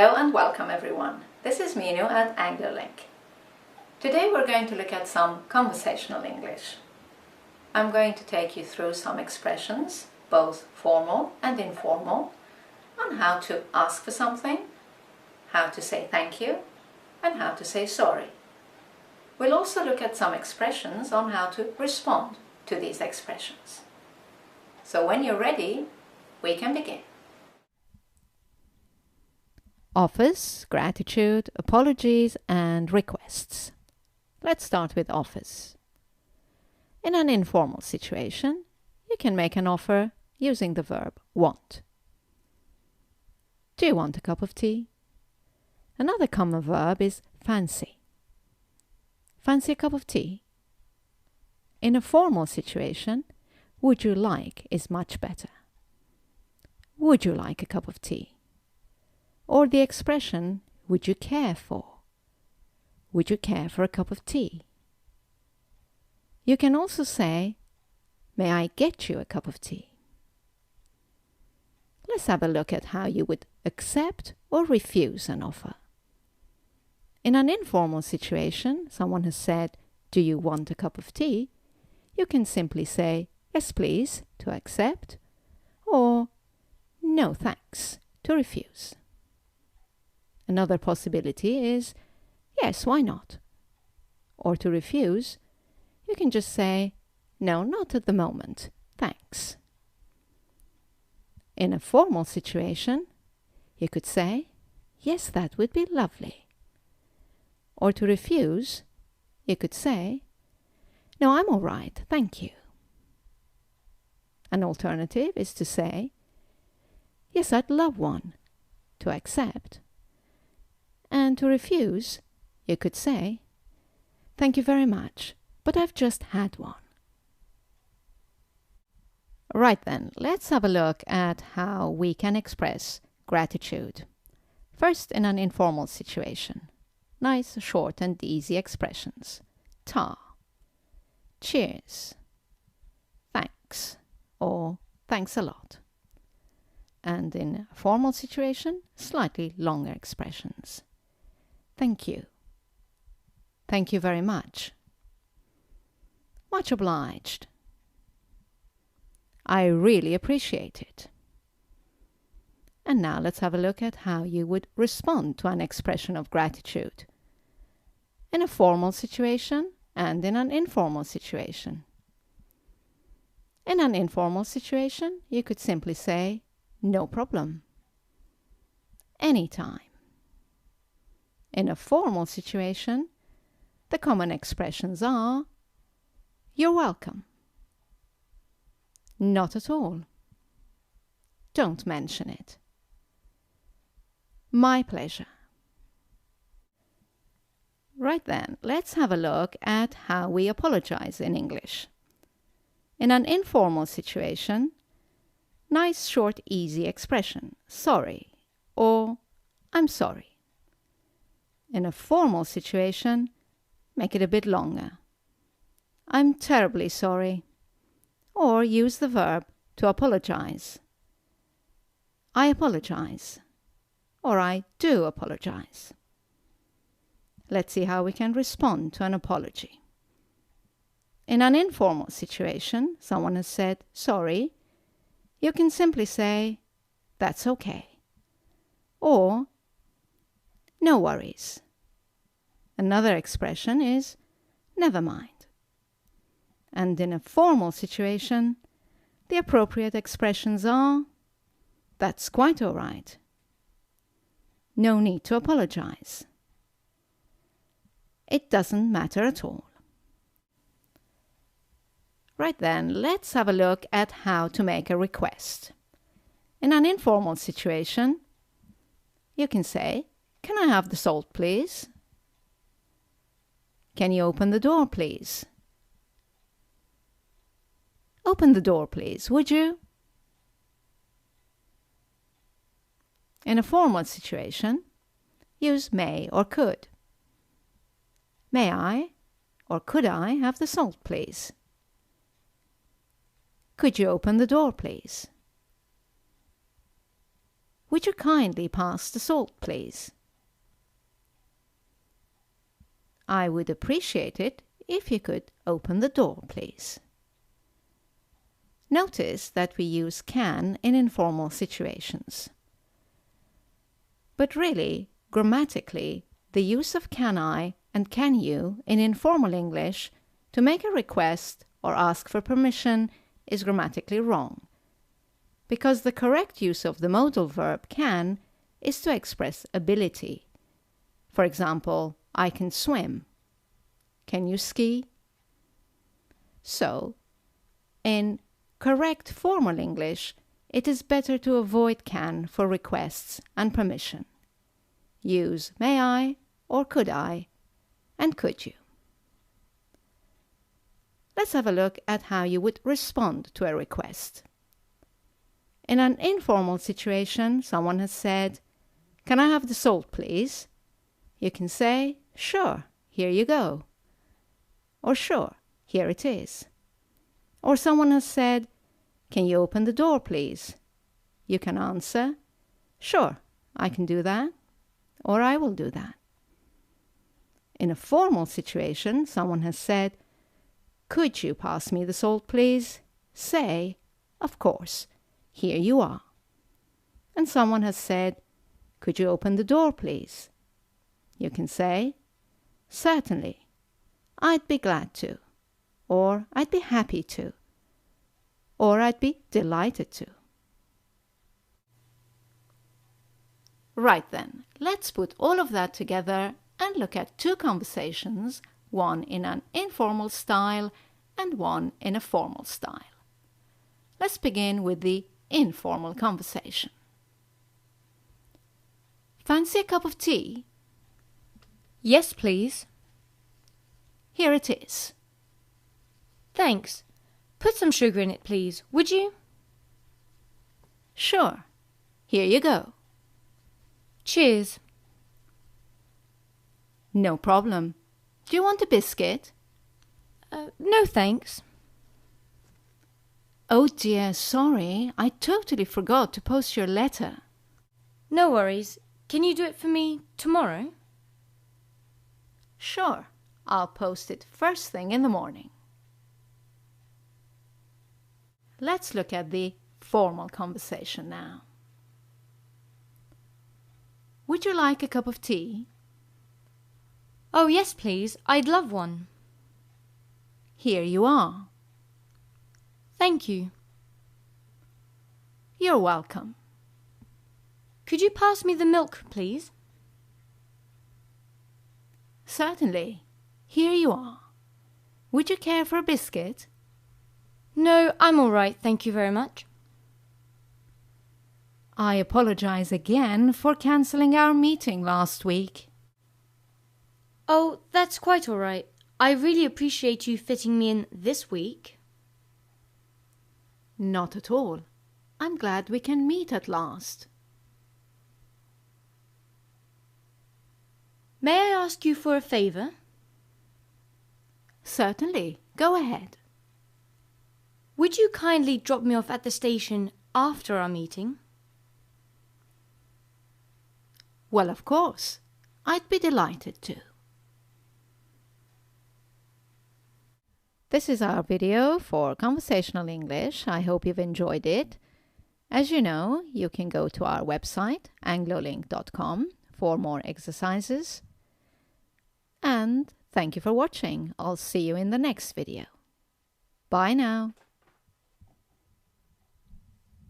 Hello and welcome everyone. This is Minu at AnglerLink. Today we're going to look at some conversational English. I'm going to take you through some expressions, both formal and informal, on how to ask for something, how to say thank you, and how to say sorry. We'll also look at some expressions on how to respond to these expressions. So when you're ready, we can begin. Offers, gratitude, apologies, and requests. Let's start with offers. In an informal situation, you can make an offer using the verb want. Do you want a cup of tea? Another common verb is fancy. Fancy a cup of tea? In a formal situation, would you like is much better. Would you like a cup of tea? Or the expression, would you care for? Would you care for a cup of tea? You can also say, may I get you a cup of tea? Let's have a look at how you would accept or refuse an offer. In an informal situation, someone has said, do you want a cup of tea? You can simply say, yes please, to accept, or no thanks, to refuse. Another possibility is, yes, why not? Or to refuse, you can just say, no, not at the moment, thanks. In a formal situation, you could say, yes, that would be lovely. Or to refuse, you could say, no, I'm all right, thank you. An alternative is to say, yes, I'd love one, to accept. And to refuse, you could say, thank you very much, but I've just had one. Right then, let's have a look at how we can express gratitude. First, in an informal situation. Nice, short and easy expressions. Ta, cheers, thanks, or thanks a lot. And in a formal situation, slightly longer expressions. Thank you. Thank you very much. Much obliged. I really appreciate it. And now let's have a look at how you would respond to an expression of gratitude in a formal situation and in an informal situation. In an informal situation, you could simply say, no problem. Anytime. In a formal situation, the common expressions are, you're welcome. Not at all. Don't mention it. My pleasure. Right then, let's have a look at how we apologize in English. In an informal situation, nice, short, easy expression, sorry, or I'm sorry. In a formal situation, make it a bit longer. I'm terribly sorry. Or use the verb to apologize. I apologize. Or I do apologize. Let's see how we can respond to an apology. In an informal situation, someone has said sorry. You can simply say, that's okay. Or, no worries. Another expression is, never mind. And in a formal situation, the appropriate expressions are, that's quite all right. No need to apologize. It doesn't matter at all. Right then, let's have a look at how to make a request. In an informal situation, you can say, can I have the salt, please? Can you open the door, please? Open the door, please, would you? In a formal situation, use may or could. May I or could I have the salt, please? Could you open the door, please? Would you kindly pass the salt, please? I would appreciate it if you could open the door, please. Notice that we use can in informal situations. But really, grammatically, the use of can I and can you in informal English to make a request or ask for permission is grammatically wrong, because the correct use of the modal verb can is to express ability. For example, I can swim. Can you ski? So, in correct formal English, it is better to avoid can for requests and permission. Use may I or could I and could you. Let's have a look at how you would respond to a request. In an informal situation, someone has said, "Can I have the salt, please?" You can say, "Sure, here you go." Or "Sure, here it is." Or someone has said, "Can you open the door, please?" You can answer, "Sure, I can do that," or "I will do that." In a formal situation, someone has said, "Could you pass me the salt, please?" Say, "Of course, here you are." And someone has said, "Could you open the door, please?" You can say, "Certainly, I'd be glad to," or "I'd be happy to," or "I'd be delighted to." Right then, let's put all of that together and look at two conversations, one in an informal style and one in a formal style. Let's begin with the informal conversation. Fancy a cup of tea? Yes, please. Here it is. Thanks. Put some sugar in it, please, would you? Sure. Here you go. Cheers. No problem. Do you want a biscuit? No, thanks. Oh dear, sorry. I totally forgot to post your letter. No worries. Can you do it for me tomorrow? Sure. I'll post it first thing in the morning. Let's look at the formal conversation now. Would you like a cup of tea? Oh, yes, please. I'd love one. Here you are. Thank you. You're welcome. Could you pass me the milk, please? Certainly. Here you are. Would you care for a biscuit? No, I'm all right, thank you very much. I apologize again for cancelling our meeting last week. Oh, that's quite all right. I really appreciate you fitting me in this week. Not at all. I'm glad we can meet at last. May I ask you for a favour? Certainly. Go ahead. Would you kindly drop me off at the station after our meeting? Well, of course. I'd be delighted to. This is our video for Conversational English. I hope you've enjoyed it. As you know, you can go to our website, anglolink.com, for more exercises. And thank you for watching. I'll see you in the next video. Bye now.